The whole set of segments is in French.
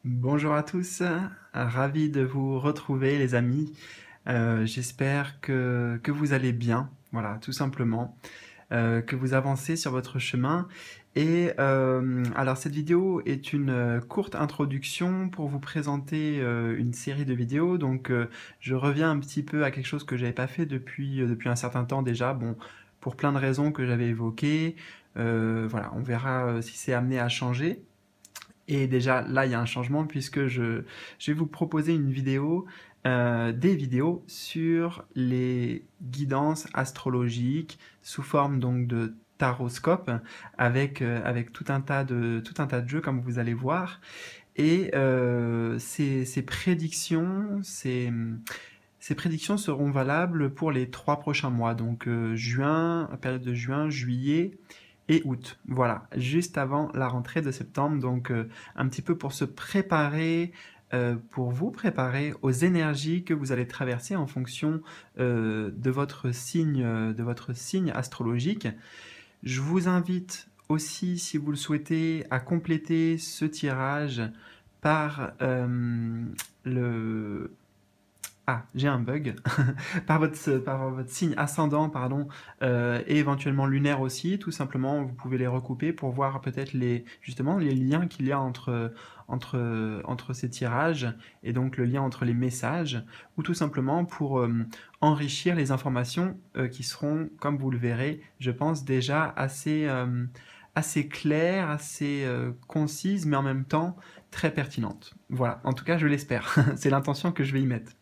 Bonjour à tous, ravi de vous retrouver les amis. J'espère que vous allez bien, voilà, tout simplement, que vous avancez sur votre chemin. Et alors cette vidéo est une courte introduction pour vous présenter une série de vidéos. Donc je reviens un petit peu à quelque chose que j'avais pas fait depuis un certain temps déjà. Bon, pour plein de raisons que j'avais évoquées. Voilà, on verra si c'est amené à changer. Et déjà, là, il y a un changement puisque je vais vous proposer une vidéo, des vidéos sur les guidances astrologiques sous forme donc de taroscope avec tout un tas de jeux comme vous allez voir. Et ces prédictions seront valables pour les 3 prochains mois, donc juin, période de juin, juillet et août. Voilà, juste avant la rentrée de septembre, donc un petit peu pour se préparer, pour vous préparer aux énergies que vous allez traverser en fonction de votre signe astrologique. Je vous invite aussi, si vous le souhaitez, à compléter ce tirage par le ah, j'ai un bug. Par votre signe ascendant, pardon, et éventuellement lunaire aussi, tout simplement, vous pouvez les recouper pour voir peut-être justement les liens qu'il y a entre ces tirages, et donc le lien entre les messages, ou tout simplement pour enrichir les informations qui seront, comme vous le verrez, je pense déjà assez claires, assez concises, mais en même temps très pertinentes. Voilà, en tout cas je l'espère, c'est l'intention que je vais y mettre.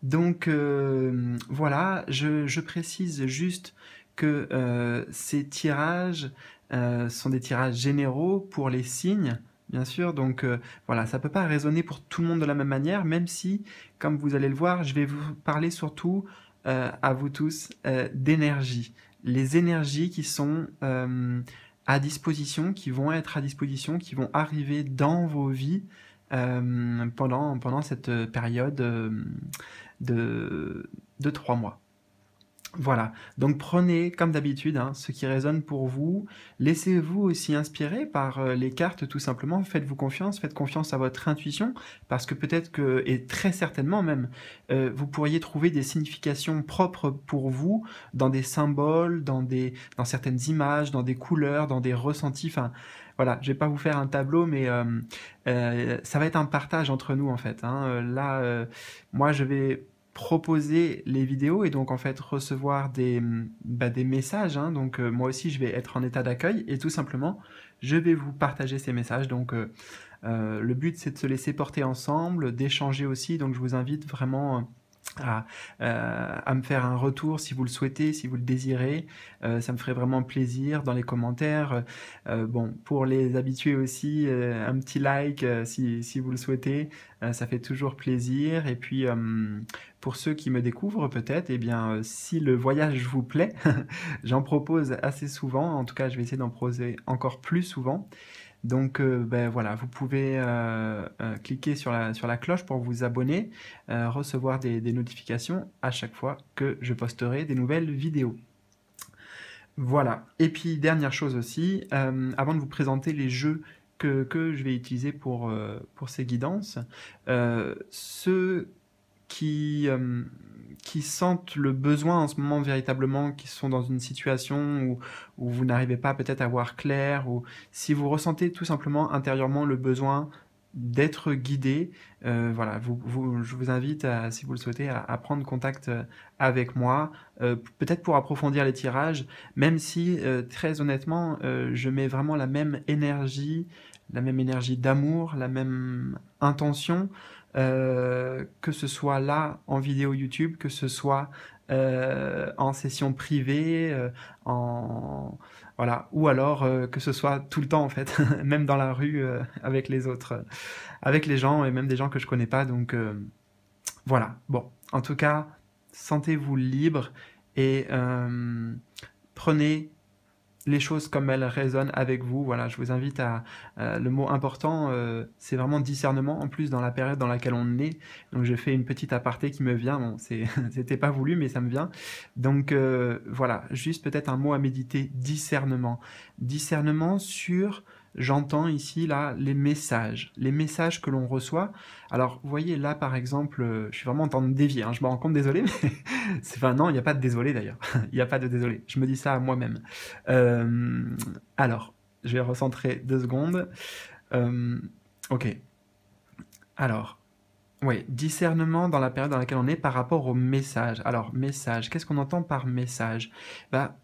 Donc voilà, je précise juste que ces tirages sont des tirages généraux pour les signes, bien sûr. Donc voilà, ça ne peut pas résonner pour tout le monde de la même manière, même si, comme vous allez le voir, je vais vous parler surtout à vous tous d'énergie. Les énergies qui sont à disposition, qui vont être à disposition, qui vont arriver dans vos vies pendant cette période de 3 mois. Voilà, donc prenez comme d'habitude hein, ce qui résonne pour vous, laissez-vous aussi inspirer par les cartes tout simplement, faites-vous confiance, faites confiance à votre intuition, parce que peut-être que, et très certainement même, vous pourriez trouver des significations propres pour vous dans des symboles, dans certaines images, dans des couleurs, dans des ressentis, enfin voilà, je vais pas vous faire un tableau, mais ça va être un partage entre nous en fait. Hein. Là, moi je vais proposer les vidéos et donc en fait recevoir des messages. Hein. Donc moi aussi je vais être en état d'accueil et tout simplement je vais vous partager ces messages. Donc le but c'est de se laisser porter ensemble, d'échanger aussi. Donc je vous invite vraiment à me faire un retour si vous le souhaitez, si vous le désirez. Ça me ferait vraiment plaisir dans les commentaires. Bon, pour les habitués aussi, un petit like si vous le souhaitez. Ça fait toujours plaisir. Et puis, pour ceux qui me découvrent peut-être, eh bien, si le voyage vous plaît, j'en propose assez souvent. En tout cas, je vais essayer d'en proposer encore plus souvent. Donc ben voilà, vous pouvez cliquer sur la cloche pour vous abonner, recevoir des notifications à chaque fois que je posterai des nouvelles vidéos. Voilà. Et puis dernière chose aussi, avant de vous présenter les jeux que je vais utiliser pour ces guidances, ceux qui, qui sentent le besoin en ce moment véritablement, qui sont dans une situation où vous n'arrivez pas peut-être à voir clair, ou si vous ressentez tout simplement intérieurement le besoin d'être guidé, voilà, je vous invite, si vous le souhaitez, à prendre contact avec moi, peut-être pour approfondir les tirages, même si, très honnêtement, je mets vraiment la même énergie d'amour, la même intention, que ce soit là en vidéo YouTube, que ce soit en session privée, voilà, ou alors que ce soit tout le temps en fait, même dans la rue avec les autres, avec les gens et même des gens que je connais pas. Donc voilà. Bon, en tout cas, sentez-vous libre et prenez les choses comme elles résonnent avec vous. Voilà, je vous invite le mot important, c'est vraiment discernement, en plus dans la période dans laquelle on est. Donc je fais une petite aparté qui me vient, bon, c'était pas voulu, mais ça me vient. Donc voilà, juste peut-être un mot à méditer, discernement. Discernement sur j'entends ici, là, les messages que l'on reçoit. Alors, vous voyez, là, par exemple, je suis vraiment en train de dévier, hein, je me rends compte, désolé, mais enfin, non, il n'y a pas de désolé, d'ailleurs. Il n'y a pas de désolé. Je me dis ça à moi-même. Euh, alors, je vais recentrer 2 secondes. Euh, ok. Alors, oui, discernement dans la période dans laquelle on est par rapport au message. Alors, message, qu'est-ce qu'on entend par message? Bah,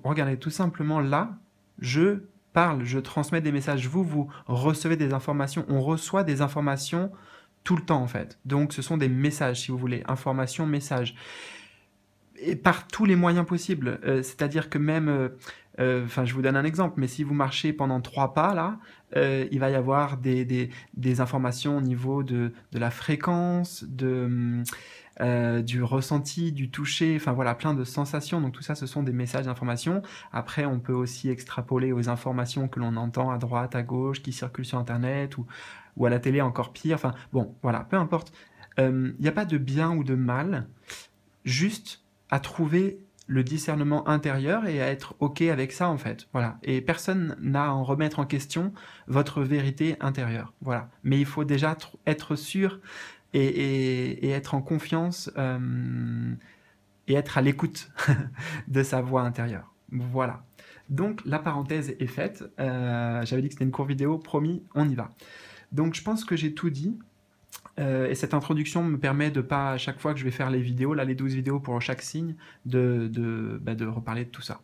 regardez, tout simplement là, je parle, je transmets des messages. Vous recevez des informations. On reçoit des informations tout le temps, en fait. Donc, ce sont des messages, si vous voulez. Information, message. Et par tous les moyens possibles. C'est-à-dire que même, enfin, je vous donne un exemple, mais si vous marchez pendant 3 pas, là, il va y avoir des informations au niveau de la fréquence, du ressenti, du toucher, enfin voilà, plein de sensations. Donc tout ça, ce sont des messages d'information. Après, on peut aussi extrapoler aux informations que l'on entend à droite, à gauche, qui circulent sur Internet ou à la télé, encore pire. Enfin bon, voilà, peu importe. Il n'y a pas de bien ou de mal, juste à trouver le discernement intérieur et à être OK avec ça, en fait. Voilà. Et personne n'a à en remettre en question votre vérité intérieure. Voilà. Mais il faut déjà être sûr et être en confiance et être à l'écoute de sa voix intérieure. Voilà. Donc la parenthèse est faite. J'avais dit que c'était une courte vidéo, promis, on y va. Donc je pense que j'ai tout dit. Et cette introduction me permet de pas, à chaque fois que je vais faire les vidéos, là les 12 vidéos pour chaque signe, de reparler de tout ça.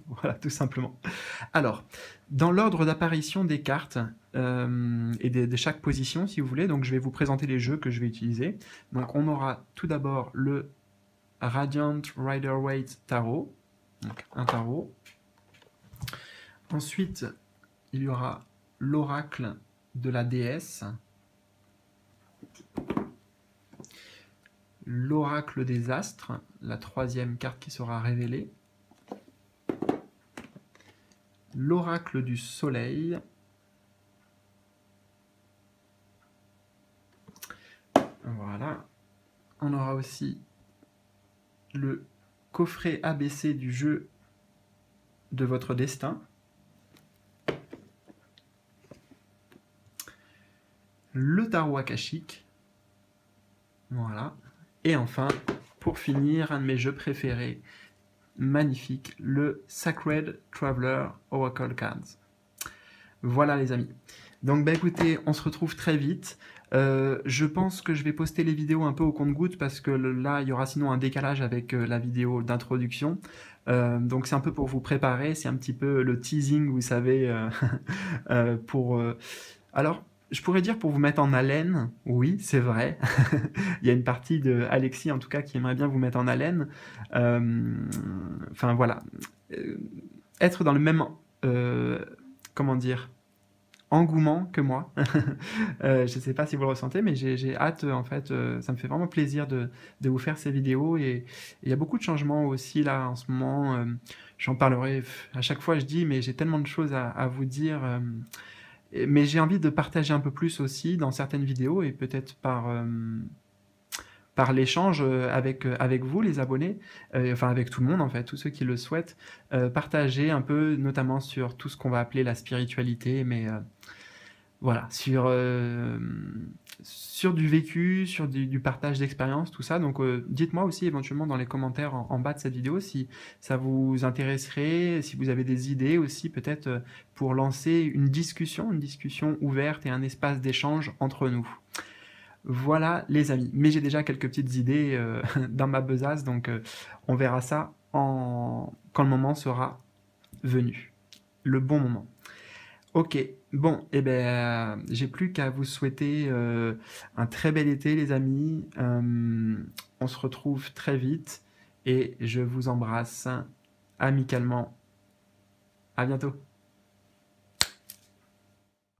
Voilà, tout simplement. Alors, dans l'ordre d'apparition des cartes et de chaque position, si vous voulez, donc je vais vous présenter les jeux que je vais utiliser. Donc on aura tout d'abord le Radiant Rider-Waite Tarot, donc un tarot. Ensuite, il y aura l'oracle de la déesse, l'oracle des astres, la 3e carte qui sera révélée, l'oracle du soleil, voilà, on aura aussi le coffret ABC du jeu de votre destin, le tarot akashique, voilà, et enfin, pour finir, un de mes jeux préférés, magnifique, le Sacred Traveler Oracle Cards. Voilà les amis. Donc bah écoutez, on se retrouve très vite. Je pense que je vais poster les vidéos un peu au compte-gouttes parce que là, il y aura sinon un décalage avec la vidéo d'introduction. Donc c'est un peu pour vous préparer, c'est un petit peu le teasing, vous savez, pour... Alors, je pourrais dire pour vous mettre en haleine, oui, c'est vrai. Il y a une partie de Alexis, en tout cas, qui aimerait bien vous mettre en haleine. Enfin, voilà. Être dans le même... comment dire, engouement que moi. Je ne sais pas si vous le ressentez, mais j'ai hâte, en fait, ça me fait vraiment plaisir de vous faire ces vidéos. Et il y a beaucoup de changements aussi là en ce moment. J'en parlerai à chaque fois, je dis, mais j'ai tellement de choses à vous dire. Mais j'ai envie de partager un peu plus aussi dans certaines vidéos et peut-être par l'échange avec vous, les abonnés, enfin avec tout le monde en fait, tous ceux qui le souhaitent, partager un peu, notamment sur tout ce qu'on va appeler la spiritualité, mais voilà, sur du vécu, sur du partage d'expérience, tout ça. Donc dites-moi aussi éventuellement dans les commentaires en bas de cette vidéo si ça vous intéresserait, si vous avez des idées aussi peut-être pour lancer une discussion ouverte et un espace d'échange entre nous. Voilà les amis, mais j'ai déjà quelques petites idées dans ma besace, donc on verra ça quand le moment sera venu, le bon moment. Ok, bon, eh ben, j'ai plus qu'à vous souhaiter un très bel été les amis, on se retrouve très vite et je vous embrasse amicalement, à bientôt.